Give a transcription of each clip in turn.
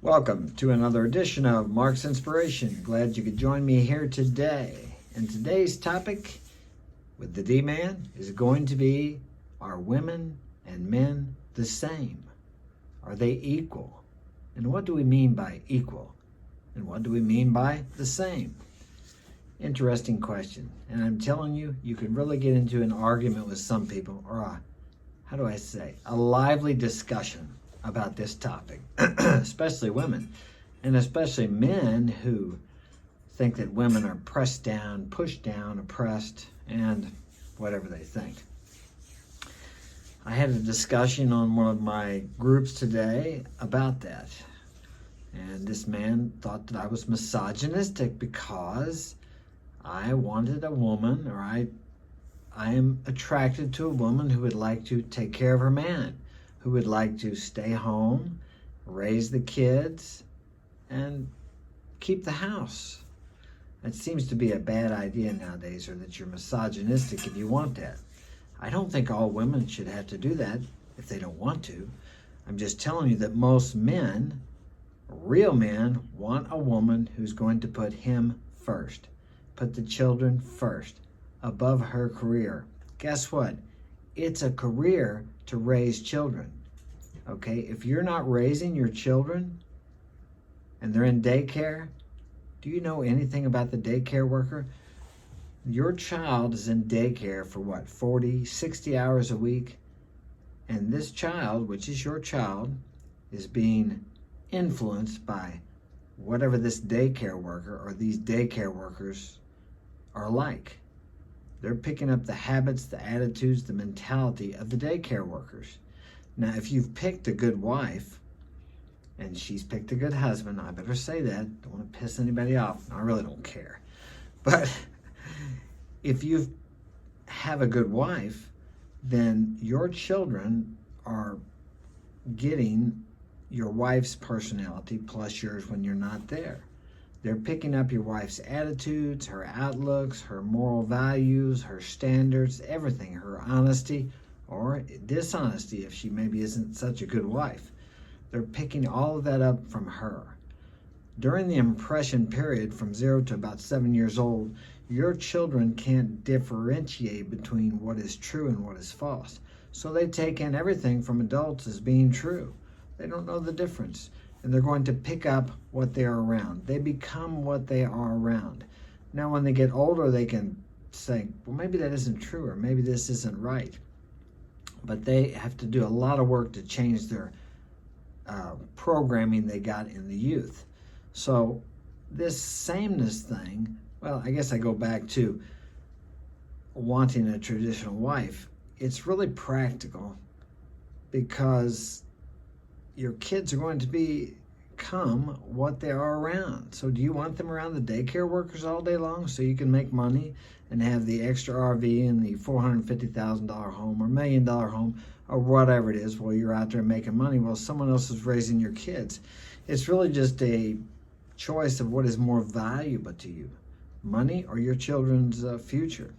Welcome to another edition of Mark's Inspiration. Glad you could join me here today. And today's topic with the D-Man is going to be, are women and men the same? Are they equal? And what do we mean by equal? And what do we mean by the same? Interesting question. And I'm telling you, you can really get into an argument with some people, or a lively discussion about this topic, especially women, and especially men who think that women are pressed down, pushed down, oppressed, and whatever they think. I had a discussion on one of my groups today about that, and this man thought that I was misogynistic because I wanted a woman, or I am attracted to a woman who would like to take care of her man, who would like to stay home, raise the kids, and keep the house. It seems to be a bad idea nowadays, or that you're misogynistic if you want that. I don't think all women should have to do that if they don't want to. I'm just telling you that most men, real men, want a woman who's going to put him first, put the children first, above her career. Guess what? It's a career to raise children. Okay, if you're not raising your children and they're in daycare, do you know anything about the daycare worker? Your child is in daycare for what, 40, 60 hours a week? And this child, which is your child, is being influenced by whatever this daycare worker or these daycare workers are like. They're picking up the habits, the attitudes, the mentality of the daycare workers. Now, if you've picked a good wife and she's picked a good husband, I better say that. Don't want to piss anybody off. I really don't care. But if you have a good wife, then your children are getting your wife's personality plus yours when you're not there. They're picking up your wife's attitudes, her outlooks, her moral values, her standards, everything, her honesty or dishonesty if she maybe isn't such a good wife. They're picking all of that up from her. During the impression period from 0 to about 7 years old, your children can't differentiate between what is true and what is false. So they take in everything from adults as being true. They don't know the difference. And they're going to pick up what they are around. They become what they are around. Now, when they get older, they can say, well, maybe that isn't true, or maybe this isn't right. But they have to do a lot of work to change their programming they got in the youth. So this sameness thing, well, I guess I go back to wanting a traditional wife. It's really practical because your kids are going to become what they are around. So do you want them around the daycare workers all day long so you can make money and have the extra RV and the $450,000 home or $1 million home or whatever it is while you're out there making money while someone else is raising your kids? It's really just a choice of what is more valuable to you, money or your children's future.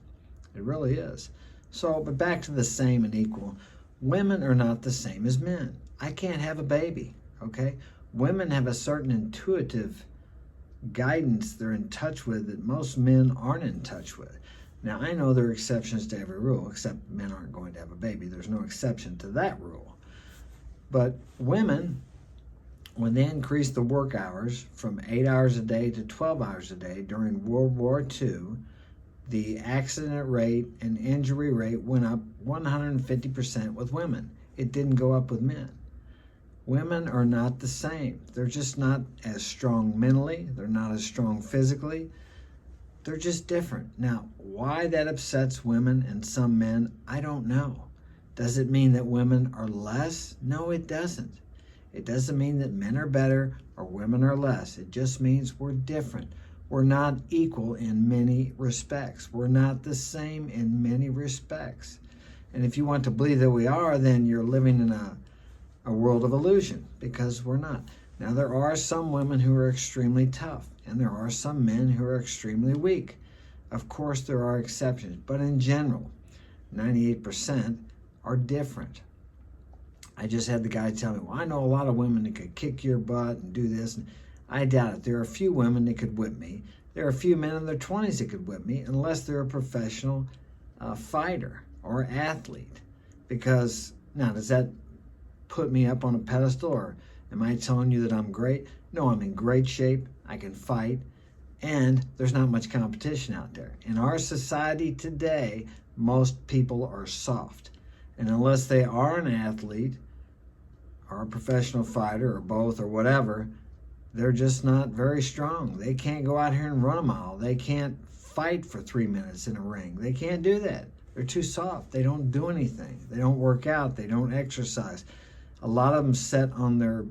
It really is. So, but back to the same and equal. Women are not the same as men. I can't have a baby, okay? Women have a certain intuitive guidance they're in touch with that most men aren't in touch with. Now, I know there are exceptions to every rule, except men aren't going to have a baby. There's no exception to that rule. But women, when they increased the work hours from 8 hours a day to 12 hours a day during World War II, the accident rate and injury rate went up 150% with women. It didn't go up with men. Women are not the same. They're just not as strong mentally. They're not as strong physically. They're just different. Now, why that upsets women and some men, I don't know. Does it mean that women are less? No, it doesn't. It doesn't mean that men are better or women are less. It just means we're different. We're not equal in many respects. We're not the same in many respects. And if you want to believe that we are, then you're living in a world of illusion, because we're not. Now, there are some women who are extremely tough, and there are some men who are extremely weak. Of course, there are exceptions, but in general, 98% are different. I just had the guy tell me, well, I know a lot of women that could kick your butt and do this. And I doubt it. There are a few women that could whip me. There are a few men in their 20s that could whip me, unless they're a professional fighter or athlete. Because, now, does that put me up on a pedestal, or am I telling you that I'm great? No, I'm in great shape. I can fight. And there's not much competition out there. In our society today, most people are soft. And unless they are an athlete or a professional fighter or both or whatever, they're just not very strong. They can't go out here and run a mile. They can't fight for 3 minutes in a ring. They can't do that. They're too soft. They don't do anything. They don't work out. They don't exercise. A lot of them sit on their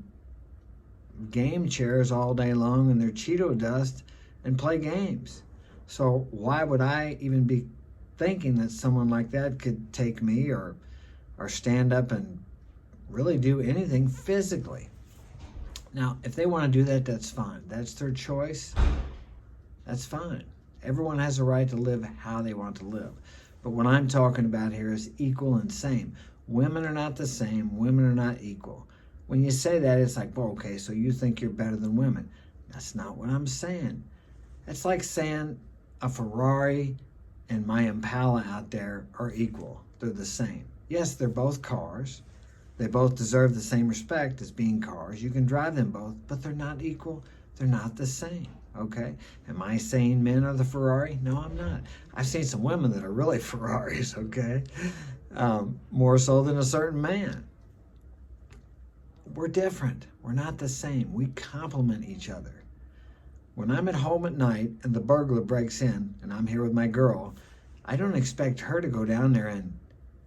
game chairs all day long in their Cheeto dust and play games. So why would I even be thinking that someone like that could take me or stand up and really do anything physically? Now, if they want to do that, that's fine. That's their choice. That's fine. Everyone has a right to live how they want to live. But what I'm talking about here is equal and same. Women are not the same. Women are not equal. When you say that, it's like, well, okay, so you think you're better than women. That's not what I'm saying. It's like saying a Ferrari and my Impala out there are equal. They're the same. Yes, they're both cars. They both deserve the same respect as being cars. You can drive them both, but they're not equal. They're not the same, okay? Am I saying men are the Ferrari? No, I'm not. I've seen some women that are really Ferraris, okay? More so than a certain man. We're different. We're not the same. We complement each other. When I'm at home at night and the burglar breaks in and I'm here with my girl, I don't expect her to go down there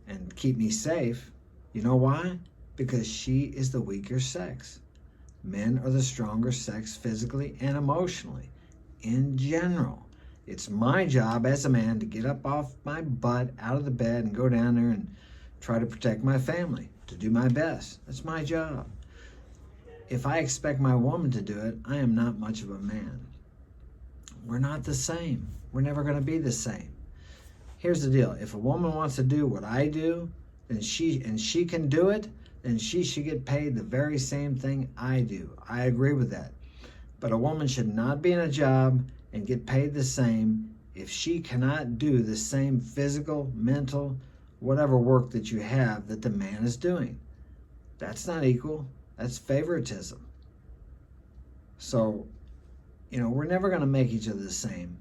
and keep me safe. You know why? Because she is the weaker sex. Men are the stronger sex physically and emotionally. In general, it's my job as a man to get up off my butt out of the bed and go down there and try to protect my family, to do my best. That's my job. If I expect my woman to do it, I am not much of a man. We're not the same. We're never going to be the same. Here's the deal. If a woman wants to do what I do, and she can do it, then she should get paid the very same thing I do. I agree with that. But a woman should not be in a job and get paid the same if she cannot do the same physical, mental, whatever work that you have that the man is doing. That's not equal. That's favoritism. So, we're never going to make each other the same.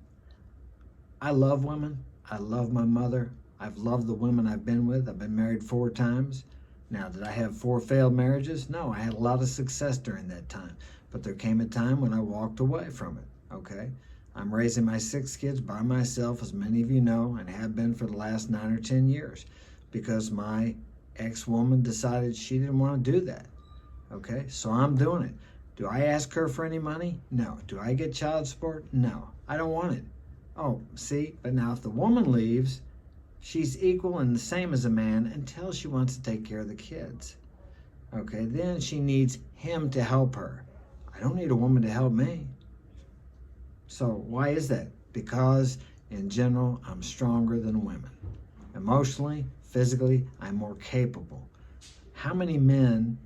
I love women. I love my mother. I've loved the women I've been with. I've been married 4 times. Now, did I have 4 failed marriages? No, I had a lot of success during that time. But there came a time when I walked away from it, okay? I'm raising my 6 kids by myself, as many of you know, and have been for the last 9 or 10 years, because my ex-woman decided she didn't want to do that, okay? So I'm doing it. Do I ask her for any money? No. Do I get child support? No. I don't want it. Oh, see? But now if the woman leaves, she's equal and the same as a man until she wants to take care of the kids. Okay, then she needs him to help her. I don't need a woman to help me. So why is that? Because in general, I'm stronger than women. Emotionally, physically, I'm more capable. How many men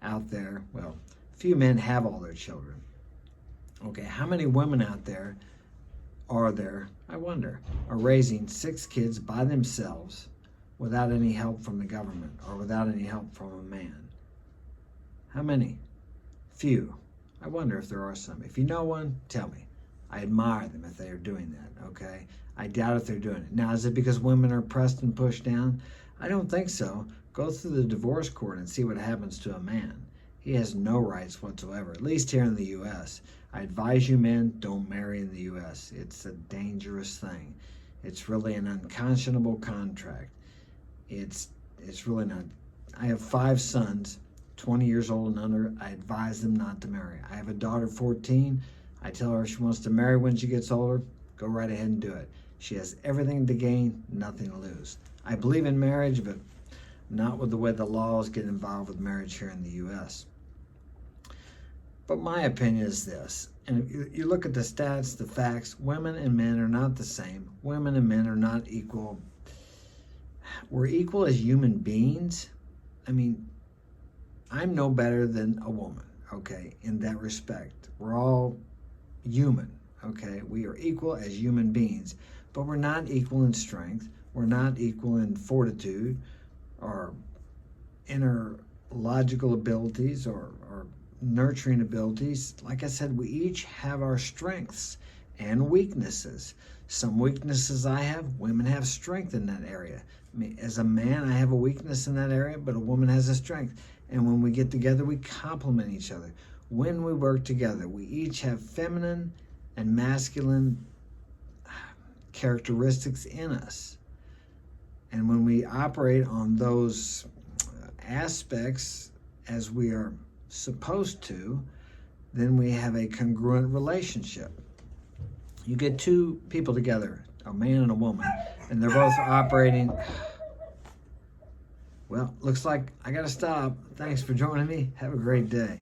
out there, well, few men have all their children. Okay, how many women out there are there, I wonder, are raising 6 kids by themselves without any help from the government or without any help from a man? How many? Few. I wonder if there are some. If you know one, tell me. I admire them if they are doing that, okay? I doubt if they're doing it. Now, is it because women are pressed and pushed down? I don't think so. Go through the divorce court and see what happens to a man. He has no rights whatsoever, at least here in the U.S. I advise you men, don't marry in the U.S. It's a dangerous thing. It's really an unconscionable contract. It's really not. I have 5 sons, 20 years old and under. I advise them not to marry. I have a daughter, 14. I tell her if she wants to marry when she gets older, go right ahead and do it. She has everything to gain, nothing to lose. I believe in marriage, but not with the way the laws get involved with marriage here in the U.S. But my opinion is this, and if you look at the stats, the facts, women and men are not the same. Women and men are not equal. We're equal as human beings. I mean, I'm no better than a woman, okay, in that respect. We're all human, okay? We are equal as human beings, but we're not equal in strength. We're not equal in fortitude or inner logical abilities or nurturing abilities. Like I said, we each have our strengths and weaknesses. Some weaknesses I have, women have strength in that area. I mean, as a man, I have a weakness in that area, but a woman has a strength. And when we get together, we complement each other. When we work together, we each have feminine and masculine characteristics in us. And when we operate on those aspects as we are supposed to, then we have a congruent relationship. You get two people together, a man and a woman, and they're both operating. Well, looks like I got to stop. Thanks for joining me. Have a great day.